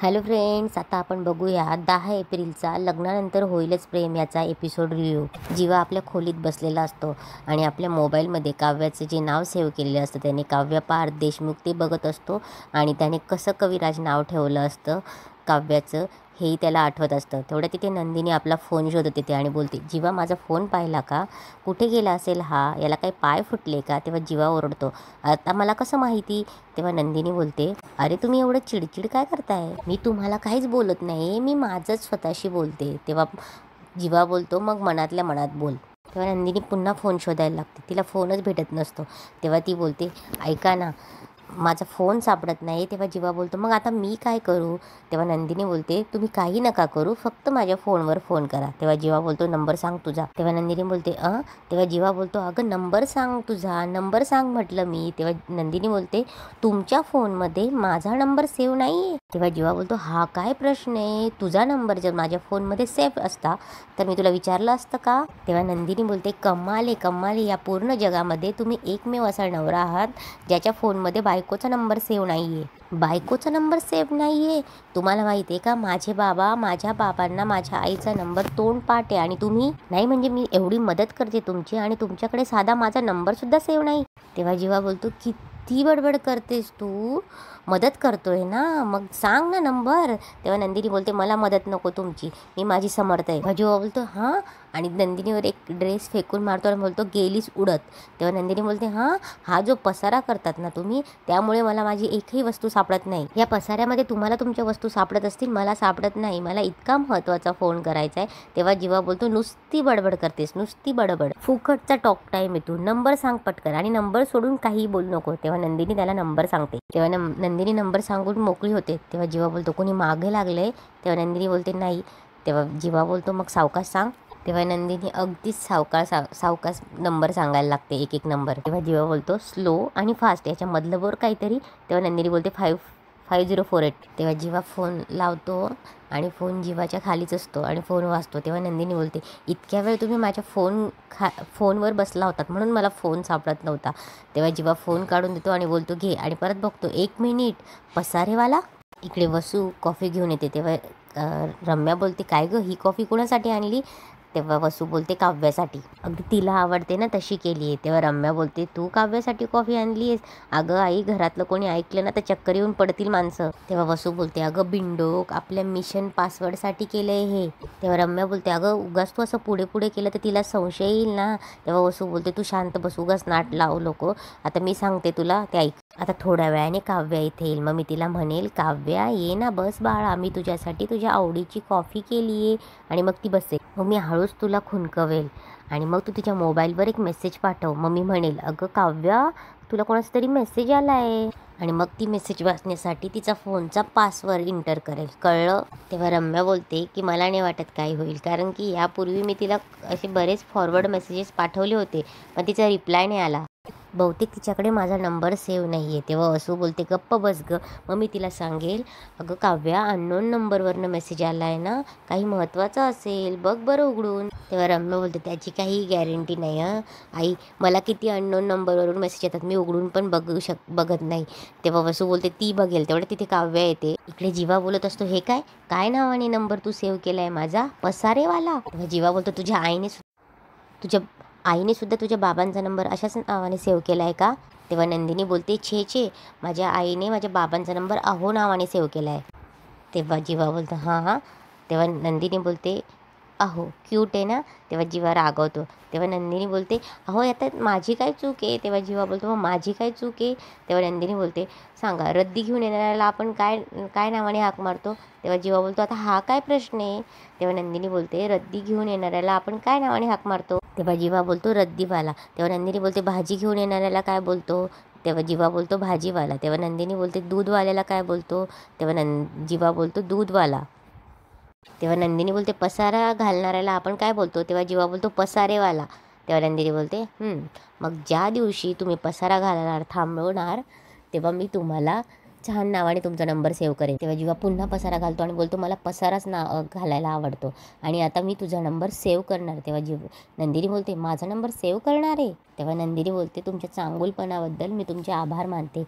Hello friends, आता आपण बघूया 10 एप्रिलचा लग्नानंतर होईलच प्रेम याचा एपिसोड रिव्ह्यू. जीवा आपल्या खोलीत बसलेला असतो आणि आपल्या मोबाईलमध्ये काव्याचं जे नाव सेव्ह केलेलं असतं त्याने काव्या पार्थ देशमुख ते बघत असतो आणि त्याने कसं कविराज नाव ठेवलं असतं काव्याचं हेही त्याला आठवत असतं. तेवढ्या तिथे नंदिनी आपला फोन शोधत येते आणि बोलते, जीवा माझा फोन पाहिला का? कुठे गेला असेल हा? याला काही पाय फुटले का? तेव्हा जीवा ओरडतो, आता मला कसं माहिती? तेव्हा नंदिनी बोलते, अरे तुम्ही एवढं चिडचिड काय करताय? मी तुम्हाला काहीच बोलत नाही, मी माझंच स्वतःशी बोलते. तेव्हा जीवा बोलतो, मग मनातल्या मनात बोल. तेव्हा नंदिनी पुन्हा फोन शोधायला लागते, तिला फोनच भेटत नसतो. तेव्हा ती बोलते, ऐका ना, माझा फोन सापडत नाही. तेव्हा जीवा बोलतो, मग आता मी काय करू? तेव्हा नंदिनी बोलते, तुम्ही काही नका करू, फक्त माझ्या फोनवर फोन करा. तेव्हा जीवा बोलतो, नंबर सांग तुझा. तेव्हा नंदिनी बोलते तेव्हा जीवा बोलतो, अगं नंबर सांग तुझा, नंबर सांग म्हटलं मी. तेव्हा नंदिनी बोलते, तुमच्या फोनमध्ये माझा नंबर सेव्ह नाही आहे. तेव्हा जीवा बोलतो, हा काय प्रश्न आहे? तुझा नंबर जर माझ्या फोनमध्ये सेव्ह असता तर मी तुला विचारलं असतं का? तेव्हा नंदिनी बोलते, कमाल आहे, या पूर्ण जगामध्ये तुम्ही एकमेव असा नवरा आहात ज्याच्या फोनमध्ये बायकोचा नंबर सेव्ह नाही आहे. बायकोचा नंबर सेव्ह नाही आहे? तुम्हाला माहिती आहे का, माझ्या बाबांना माझ्या आईचा नंबर तोंडपाठ आहे आणि तुम्ही नाही. म्हणजे मी एवढी मदत करते तुमची आणि तुमच्याकडे साधा माझा नंबरसुद्धा सेव्ह नाही. तेव्हा जीवा बोलतो, किती बडबड करतेस तू? मदत करतोय ना, मग सांग ना नंबर. तेव्हा नंदिनी बोलते, मला मदत नको तुमची, मी माझी समर्थ आहे. जीवा बोलतो, हां, आणि नंदिनीवर एक ड्रेस फेकून मारतो आणि बोलतो, गेलीस उडत. तेव्हा नंदिनी बोलते, हा जो पसारा करतात ना तुम्ही, त्यामुळे मला माझी एकही वस्तू सापडत नाही. या पसाऱ्यामध्ये तुम्हाला तुमच्या वस्तू सापडत असतील, मला सापडत नाही. मला इतका महत्त्वाचा फोन करायचा आहे. तेव्हा जीवा बोलतो, नुसती बडबड करतेस, नुसती बडबड, फुकटचा टॉक टाईम येतो. नंबर सांग पटकन, आणि नंबर सोडून काही बोलू नको. तेव्हा नंदिनी त्याला नंबर सांगते. तेव्हा नंदिनी नंबर सांगून मोकळी होते. तेव्हा जीवा बोलतो, कोणी मागे लागलंय? तेव्हा नंदिनी बोलते, नाही. तेव्हा जीवा बोलतो, मग सावकाश सांग. तेव्हा नंदिनी अगदीच सावकाश नंबर सांगायला लागते, एक एक नंबर. तेव्हा जीवा बोलतो, स्लो आणि फास्ट याच्या मधलं बोर काहीतरी. तेव्हा नंदिनी बोलते, 5048. तेव्हा जीवा फोन लावतो आणि फोन जीवाच्या खालीच असतो आणि फोन वाजतो. तेव्हा नंदिनी बोलते, इतक्या वेळ तुम्ही माझ्या फोनवर बसला होतात म्हणून मला फोन सापडत नव्हता. तेव्हा जीवा फोन काढून देतो आणि बोलतो, घे. आणि परत बघतो, 1 मिनिट, पसारेवाला. इकडे वसू कॉफी घेऊन येते. तेव्हा रम्या बोलते, काय गं, ही कॉफी कोणासाठी आणली? तेव्हा वसू बोलते, काव्यासाठी. अगदी तिला आवडते ना तशी केली आहे. तेव्हा रम्या बोलते, तू काव्यासाठी कॉफी आणली आहेस? अगं आई, घरातलं कोणी ऐकलं ना तर चक्कर येऊन पडतील माणसं. तेव्हा वसू बोलते, अगं बिंडोक, आपल्या मिशन पासवर्डसाठी केलं आहे हे. तेव्हा रम्या बोलते, अगं उगाच तू असं पुढे पुढे केलं तर तिला संशय येईल ना. तेव्हा वसू बोलते, तू शांत बस, उगाच नाट लावू नको. आता मी सांगते तुला, ते ऐक. आता थोड्या वेळाने काव्या इथे येईल. मग मी तिला म्हणेल, काव्या ये ना, बस बाळा, मी तुझ्यासाठी तुझ्या आवडीची कॉफी केली आहे. आणि मग ती बसेल. मग मी हळूच तुला खुणकवेल आणि मग तू तिच्या मोबाईलवर एक मेसेज पाठव. मग मी म्हणेल, अगं काव्या, तुला कोणाचा तरी मेसेज आला आहे. आणि मग ती मेसेज वाचण्यासाठी तिचा फोनचा पासवर्ड इंटर करेल, कळलं? तेव्हा रम्या बोलते की मला नाही वाटत काय होईल, कारण की यापूर्वी मी तिला असे बरेच फॉरवर्ड मेसेजेस पाठवले होते पण तिचा रिप्लाय नाही आला. बहुतेक तिच्याकडे माझा नंबर सेव्ह नाही आहे. तेव्हा वसू बोलते, गप्प बस गं. मग मी तिला सांगेल, अगं काव्या, अननोन नंबरवरनं मेसेज आला आहे ना, काही महत्त्वाचं असेल, बघ बरं उघडून. तेव्हा रम्या बोलते, त्याची काही गॅरंटी नाही आई, मला किती अननोन नंबरवरून मेसेज येतात, मी उघडून पण बघत नाही. तेव्हा वसू बोलते, ती बघेल. तेवढं तिथे काव्या येते. इकडे जीवा बोलत असतो, हे काय नावाने नंबर तू सेव्ह केला आहे माझा? पसारेवाला. तेव्हा जीवा बोलतो, तुझ्या आईने सुद्धा तुझ्या बाबांचा नंबर अशाच नावाने सेव्ह केला आहे का? तेव्हा नंदिनी बोलते, छे, माझ्या आईने माझ्या बाबांचा नंबर अहो नावाने सेव्ह केला आहे. तेव्हा जीवा बोलतो, हां. तेव्हा नंदिनी बोलते, अहो क्यूट आहे ना. तेव्हा जीवा रागवतो. तेव्हा नंदिनी बोलते, अहो यात माझी काय चूक आहे? तेव्हा जीवा बोलतो, मग माझी काय चूक आहे? तेव्हा नंदिनी बोलते, सांगा, रद्दी घेऊन येणाऱ्याला आपण काय नावाने हाक मारतो? तेव्हा जीवा बोलतो, आता हा काय प्रश्न आहे? तेव्हा नंदिनी बोलते, रद्दी घेऊन येणाऱ्याला आपण काय नावाने हाक मारतो? तेव्हा जीवा बोलतो, रद्दीवाला. तेव्हा नंदिनी बोलते, भाजी घेऊन येणाऱ्याला काय बोलतो? तेव्हा जीवा बोलतो, भाजीवाला. तेव्हा नंदिनी बोलते, दूधवाल्याला काय बोलतो? तेव्हा जीवा बोलतो, दूधवाला. तेव्हा नंदिनी बोलते, पसारा घालणाऱ्याला आपण काय बोलतो? तेव्हा जीवा बोलतो, पसारेवाला. तेव्हा नंदिनी बोलते, मग ज्या दिवशी तुम्ही पसारा घालणार थांबवणार तेव्हा मी तुम्हाला छान नावाने तुमचा नंबर सेव्ह करेन. तेव्हा जीवा पुन्हा पसारा घालतो आणि बोलतो, मला पसाराच घालायला आवडतो आणि आता मी तुझा नंबर सेव्ह करणार. तेव्हा नंदिनी बोलते, माझा नंबर सेव्ह करणार आहे? तेव्हा नंदिनी बोलते, तुमच्या चांगुलपणाबद्दल मी तुमचे आभार मानते.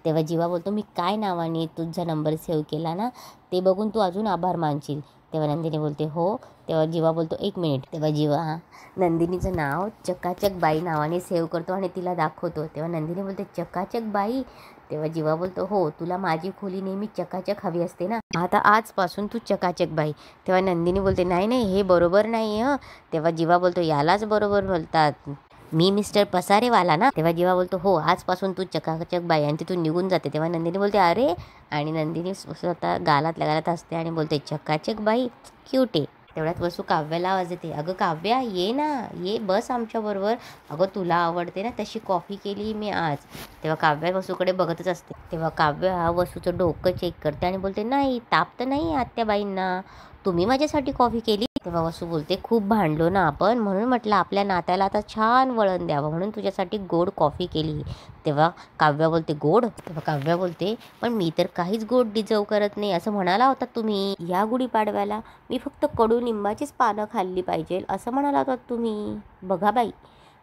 तेव्हा जीवा बोलतो, मी काय नावाने तुझा नंबर सेव्ह केला ना, ते बघून तू अजून आभार मानशील. तेव्हा नंदिनी बोलते हो. तेव्हा जीवा बोलतो 1 मिनिट. तेव्हा जीवा नंदिनीचं नाव चकाचक बाई नावाने सेव्ह करतो आणि तिला दाखवतो. तेव्हा नंदिनी बोलते, चकाचक बाई. तेव्हा जीवा बोलतो, हो, तुला माझी खोली नेहमी चकाचक हवी असते ना, आता आजपासून तू चकाचक बाई. तेव्हा नंदिनी बोलते, नाही नाही, हे बरोबर नाही हं. तेव्हा जीवा बोलतो, यालाच बरोबर बोलतात, मी मिस्टर पसारेवाला ना. तेव्हा जीवा बोलतो, हो, आजपासून तू चकाचक बाई, आणि तिथून निघून जाते. तेव्हा नंदिनी बोलते, अरे, आणि नंदिनी स्वतः गालातल्या गालात असते आणि बोलते, चकाचक बाई क्यूट आहे. तेवढ्यात वसू काव्याला आवाज येते, अगं काव्या, ये ना, ये बस आमच्याबरोबर. अगं तुला आवडते ना तशी कॉफी केली मी आज. तेव्हा काव्या वसूकडे बघतच असते. तेव्हा काव्या वसूचं डोकं चेक करते आणि बोलते, नाही, ताप तर नाही आत्याबाईंना, तुम्ही माझ्यासाठी कॉफी केली. तेव्हा वसू बोलते, खूप भांडलो ना आपण, म्हणून म्हटलं आपल्या नात्याला आता छान वळण द्यावं, म्हणून तुझ्यासाठी गोड कॉफी केली. तेव्हा काव्या बोलते, गोड. तेव्हा काव्या बोलते, पण मी तर काहीच गोड डिझर्व करत नाही, असं म्हणाला होता तुम्ही या गुढीपाडव्याला. मी फक्त कडुलिंबाचीच पानं खाल्ली पाहिजे असं म्हणाला होता तुम्ही. बघा बाई.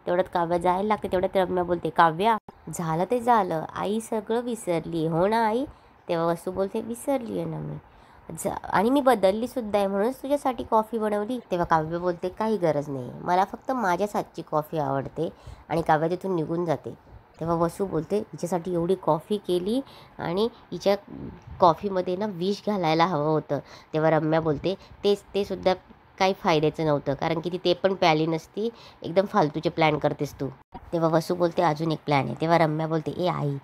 तेवढ्यात काव्या जायला लागते. तेवढ्यात रम्या बोलते, काव्या, झालं ते झालं, आई सगळं विसरली हो ना आई. तेव्हा वसू बोलते, विसरली आहे ना मी, आणि मी बदलली सुद्धा आहे, म्हणूनच तुझ्यासाठी कॉफी बनवली. तेव्हा काव्य बोलते, काही गरज नाही, मला फक्त माझ्याच हातची कॉफी आवडते, आणि काव्य तिथून निघून जाते. तेव्हा वसू बोलते, हिच्यासाठी एवढी कॉफी केली आणि हिच्या कॉफीमध्ये ना विष घालायला हवं होतं. तेव्हा रम्या बोलते, ते सुद्धा काही फायद्याचं नव्हतं, कारण की ती ते पण प्याली नसती, एकदम फालतूचे प्लॅन करतेस तू. तेव्हा वसू बोलते, अजून एक प्लॅन आहे. तेव्हा रम्या बोलते, ए आई,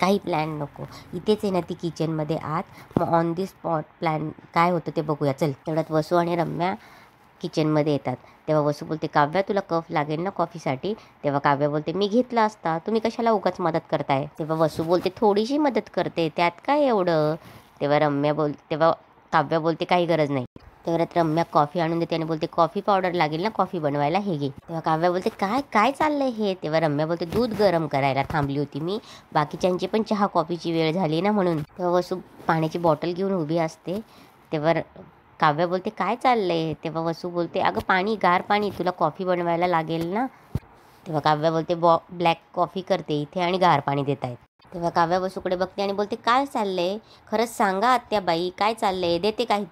काही प्लॅन नको, इथेच आहे ना ती किचनमध्ये आत, मग ऑन दी स्पॉट प्लॅन काय होतं ते बघूया, चल. तेवढ्यात वसू आणि रम्या किचनमध्ये येतात. तेव्हा वसू बोलते, काव्या, तुला कप लागेल ना कॉफीसाठी. तेव्हा काव्या बोलते, मी घेतला असता, तुम्ही कशाला उगाच मदत करताय. तेव्हा वसू बोलते, थोडीशी मदत करते, त्यात काय एवढं. तेव्हा काव्या बोलते, काही गरज नाही. तेव्हा रम्या कॉफी आणून देते आणि बोलते, कॉफी पावडर लागेल ना कॉफी बनवायला, हे घे. तेव्हा काव्या बोलते, काय काय चाललंय हे. तेव्हा रम्या बोलते, दूध गरम करायला थांबली होती मी, बाकीच्यांची पण चहा कॉफीची वेळ झाली ना म्हणून. तेव्हा वसू पाण्याची बॉटल घेऊन उभी असते. तेव्हा काव्या बोलते, काय चाललंय. तेव्हा वसू बोलते, अगं पाणी, गार पाणी, तुला कॉफी बनवायला लागेल ना. तेव्हा काव्या बोलते, ब्लॅक कॉफी करते इथे आणि गार पाणी देत आहेत. तेव्हा काव्या वसूकडे बघते आणि बोलते, काय चाललंय, खरंच सांगा आत्याबाई, काय चाललंय, देते काय.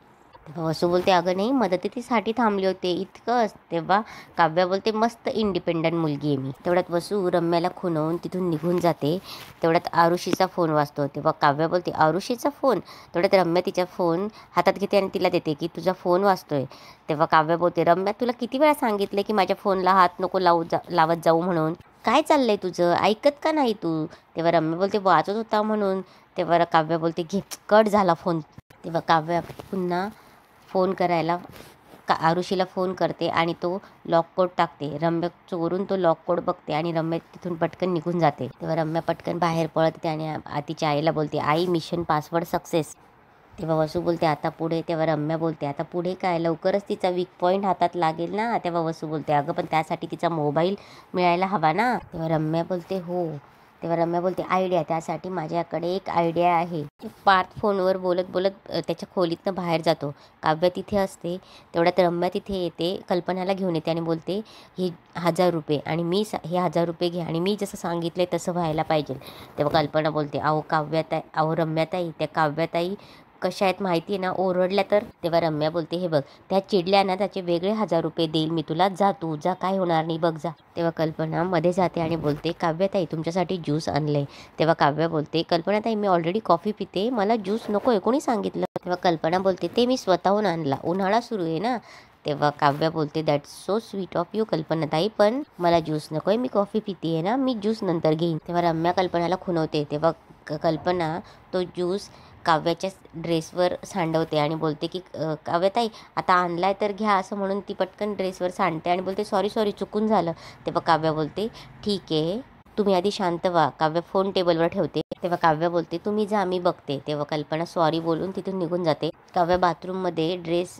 तेव्हा वसू बोलते, अगं नाही, मदतीसाठी थांबले होते, इतकंच. तेव्हा काव्या बोलते, मस्त इंडिपेंडंट मुलगी आहे मी. तेवढ्यात वसू रम्याला खुणवून तिथून निघून जाते. तेवढ्यात आरुषीचा फोन वाजतो. तेव्हा काव्या बोलते, आरुषीचा फोन. तेवढ्यात रम्या तिचा फोन हातात घेते आणि तिला देते की तुझा फोन वाजतोय. तेव्हा काव्या बोलते, रम्या, तुला किती वेळा सांगितले की माझ्या फोनला हात नको लावत जाऊ म्हणून, काय चाललंय तुझं, ऐकत का नाही तू. तेव्हा रम्या बोलते, वाजत होता म्हणून. तेव्हा काव्या बोलते, घे, कट झाला फोन. तेव्हा काव्या पुन्हा फोन करायला आरुषीला फोन करते आणि तो लॉक कोड टाकते. रम्या चोरून तो लॉक कोड बघते आणि रम्या तिथून पटकन निघून जाते. तेव्हा रम्या पटकन बाहेर पळते आणि तिच्या आईला बोलते, आई, मिशन पासवर्ड सक्सेस. तेव्हा वसू बोलते, आता पुढे. तेव्हा रम्या बोलते, आता पुढे काय, लवकरच तिचा वीक पॉईंट हातात लागेल ना. तेव्हा वसू बोलते, अगं पण त्यासाठी तिचा मोबाईल मिळायला हवा ना. तेव्हा रम्या बोलते, हो. तेव्हा रम्या बोलते, आयडिया, त्यासाठी माझ्याकडे एक आयडिया आहे. पार्थ फोनवर बोलत बोलत त्याच्या खोलीतनं बाहेर जातो. काव्या तिथे असते. तेवढ्यात रम्या तिथे येते, कल्पनाला घेऊन येते आणि बोलते, हे 1000 रुपये, आणि हे 1000 रुपये घे, आणि मी जसं सांगितले तसं व्हायला पाहिजे. तेव्हा कल्पना बोलते, अहो रम्याताई, त्या काव्याताई कशा आहेत माहिती आहे ना, ओरडल्या तर. तेव्हा रम्या बोलते, हे बघ, त्या चिडल्या ना, त्याचे वेगळे 1000 रुपये देईल मी तुला, जा तू, जा, काय होणार नाही, बघ, जा. तेव्हा कल्पना मध्ये जाते आणि बोलते, काव्याताई, तुमच्यासाठी ज्यूस आणलंय. तेव्हा काव्या बोलते, कल्पनाताई, मी ऑलरेडी कॉफी पिते, मला ज्यूस नको आहे, कोणी सांगितलं. तेव्हा कल्पना बोलते, ते मी स्वतःहून आणला, उन्हाळा सुरू आहे ना. तेव्हा काव्या बोलते, that's so sweet of you कल्पनाताई, पण मला ज्यूस नको आहे, मी कॉफी पिते आहे ना, मी ज्यूस नंतर घेईन. तेव्हा रम्या कल्पनाला खुणवते. तेव्हा कल्पना तो ज्यूस काव्याच्या ड्रेसवर सांडवते आणि बोलते की, काव्याताई, आता आणलाय तर घ्या, असं म्हणून ती पटकन ड्रेसवर सांडते आणि बोलते, सॉरी, चुकून झालं. तेव्हा काव्या बोलते, ठीक आहे, तुम्ही आधी शांत व्हा. काव्या फोन टेबलवर ठेवते. तेव्हा काव्या बोलते, तुम्ही जा, मी बघते. तेव्हा कल्पना सॉरी बोलून तिथून निघून जाते. काव्या बाथरूममध्ये ड्रेस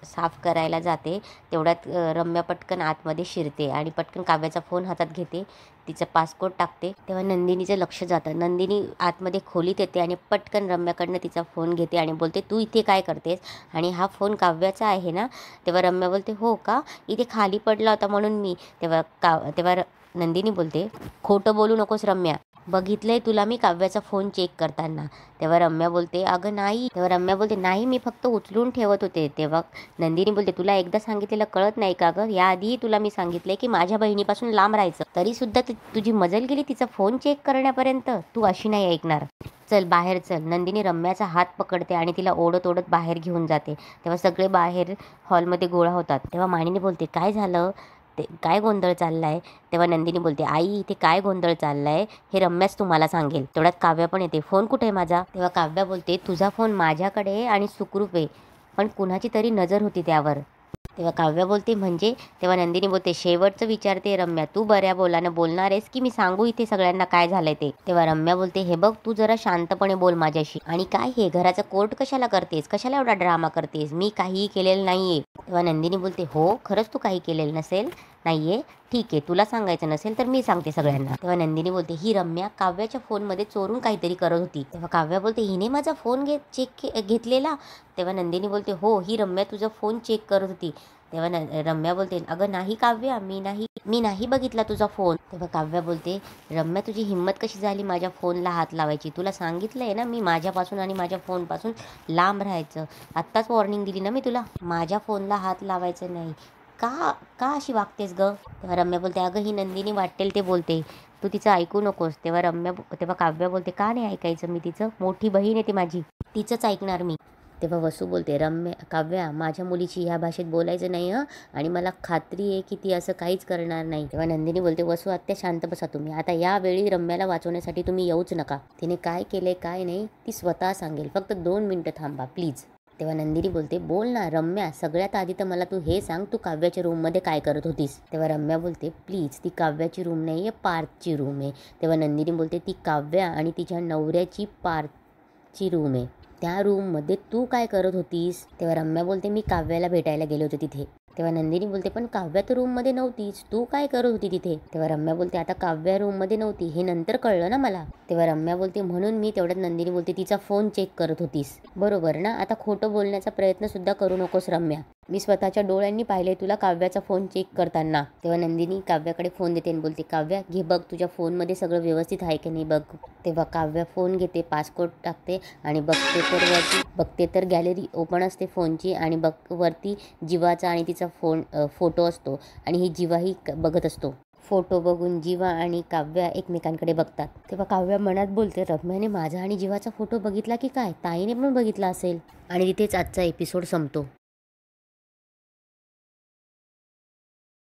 साफ करायला जाते. तेवढ्यात रम्या पटकन आतमध्ये शिरते आणि पटकन काव्याचा फोन हातात घेते, तिचं पासकोड टाकते. तेव्हा नंदिनीचं लक्ष जातं. नंदिनी आतमध्ये खोलीत येते आणि पटकन रम्याकडनं तिचा फोन घेते आणि बोलते, तू इथे काय करतेस, आणि हा फोन काव्याचा आहे ना. तेव्हा रम्या बोलते, हो का, इथे खाली पडला होता म्हणून मी. तेव्हा नंदिनी बोलते, खोटं बोलू नकोस रम्या, बघितलंय तुला मी काव्याचा फोन चेक करताना. तेव्हा रम्या बोलते अगं नाही. तेव्हा रम्या बोलते नाही मी फक्त उचलून ठेवत होते. तेव्हा नंदिनी बोलते तुला एकदा सांगितलेलं कळत नाही का गं? याआधीही तुला मी सांगितलंय की माझ्या बहिणीपासून लांब राहायचं, तरी सुद्धा तुझी मजल गेली तिचा फोन चेक करण्यापर्यंत. तू अशी नाही ऐकणार. चल बाहेर चल. नंदिनी रम्याचा हात पकडते आणि तिला ओढत ओढत बाहेर घेऊन जाते. तेव्हा सगळे बाहेर हॉलमध्ये गोळा होतात. तेव्हा मानिनी बोलते काय झालं, ते काय गोंधळ चाललाय? तेव्हा नंदिनी बोलते आई इथे काय गोंधळ चाललाय हे रम्याच तुम्हाला सांगेल. तेवढ्यात काव्या पण येते. फोन कुठे आहे माझा? तेव्हा काव्या बोलते तुझा फोन माझ्याकडे आणि सुखरूप आहे, पण कुणाची तरी नजर होती त्यावर. तेव्हा काव्या बोलते म्हणजे? तेव्हा नंदिनी बोलते शेवटचं विचारते रम्या, तू बऱ्या बोलानं बोलणार आहेस की मी सांगू इथे सगळ्यांना काय झालंय ते? तेव्हा रम्या बोलते हे बघ तू जरा शांतपणे बोल माझ्याशी. आणि काय हे घराचं कोर्ट कशाला करतेस, कशाला एवढा ड्रामा करतेस? मी काहीही केलेलं नाहीये. तेव्हा नंदिनी बोलते हो खरंच तू काही केलेलं नसेल नाहीये, ठीक आहे तुला सांगायचं नसेल तर मी सांगते सगळ्यांना. तेव्हा नंदिनी बोलते ही रम्या काव्याच्या फोनमध्ये चोरून काहीतरी करत होती. तेव्हा काव्या बोलते हिने माझा फोन चेक घेतलेला? तेव्हा नंदिनी बोलते हो ही रम्या तुझा फोन चेक करत होती. तेव्हा रम्या बोलते अगं नाही काव्या मी नाही बघितला तुझा फोन. तेव्हा काव्या बोलते रम्या तुझी हिंमत कशी झाली माझ्या फोनला हात लावायची? तुला सांगितलंय ना मी माझ्यापासून आणि माझ्या फोनपासून लांब राहायचं. आत्ताच वॉर्निंग दिली ना मी तुला, माझ्या फोनला हात लावायचं नाही. का का अशी वागतेस ग? तेव्हा रम्या बोलते अगं ही नंदिनी वाटेल ते बोलते, तू तिचं ऐकू नकोस. तेव्हा काव्या बोलते का नाही ऐकायचं मी तिचं? मोठी बहीण आहे ती माझी, तिचंच ऐकणार मी. तेव्हा वसू बोलते काव्या माझ्या मुलीची ह्या भाषेत बोलायचं नाही हं, आणि मला खात्री आहे की ती असं काहीच करणार नाही. तेव्हा नंदिनी बोलते वसू आत्या शांत बसा तुम्ही. आता यावेळी रम्याला वाचवण्यासाठी तुम्ही येऊच नका. तिने काय केलंय काय नाही ती स्वतः सांगेल, फक्त 2 मिनिटं थांबा प्लीज. तेव्हा नंदिनी बोलते बोल ना रम्या, सगळ्यात आधी तर मला तू हे सांग तू काव्याच्या रूममध्ये काय करत होतीस? तेव्हा रम्या बोलते प्लीज ती काव्याची रूम नाही आहे, पार्थची रूम आहे. तेव्हा नंदिनी बोलते ती काव्या आणि तिच्या नवऱ्याची पार्थची रूम आहे, त्या रूममध्ये तू काय करत होतीस? तेव्हा रम्या बोलते मी काव्याला भेटायला गेले होते तिथे. तेव्हा नंदिनी बोलते पण काव्या तर रूममध्ये नव्हतीच, तू काय करत होती तिथे? तेव्हा रम्या बोलते आता काव्या रूममध्ये नव्हती हे नंतर कळलं ना मला. तेव्हा रम्या बोलते म्हणून मी. तेवढ्यात नंदिनी बोलते तिचा फोन चेक करत होतीस बरोबर ना? आता खोटं बोलण्याचा प्रयत्न सुद्धा करू नकोस रम्या, मी स्वतःच्या डोळ्यांनी पाहिले तुला काव्याचा फोन चेक करताना. तेव्हा नंदिनी काव्याकडे फोन देते आणि बोलते काव्या घे बघ तुझ्या फोनमध्ये सगळं व्यवस्थित आहे की नाही बघ. तेव्हा काव्या फोन घेते, पासकोड टाकते आणि बघते तर गॅलरी ओपन असते फोनची आणि वरती जीवाचा आणि तिचा फोटो असतो आणि ही जीवाही बघत असतो. फोटो बघून जीवा आणि काव्या एकमेकांकडे बघतात. तेव्हा काव्या मनात बोलते रम्याने माझा आणि जीवाचा फोटो बघितला की काय? ताईने पण बघितला असेल. आणि तिथेच आजचा एपिसोड संपतो.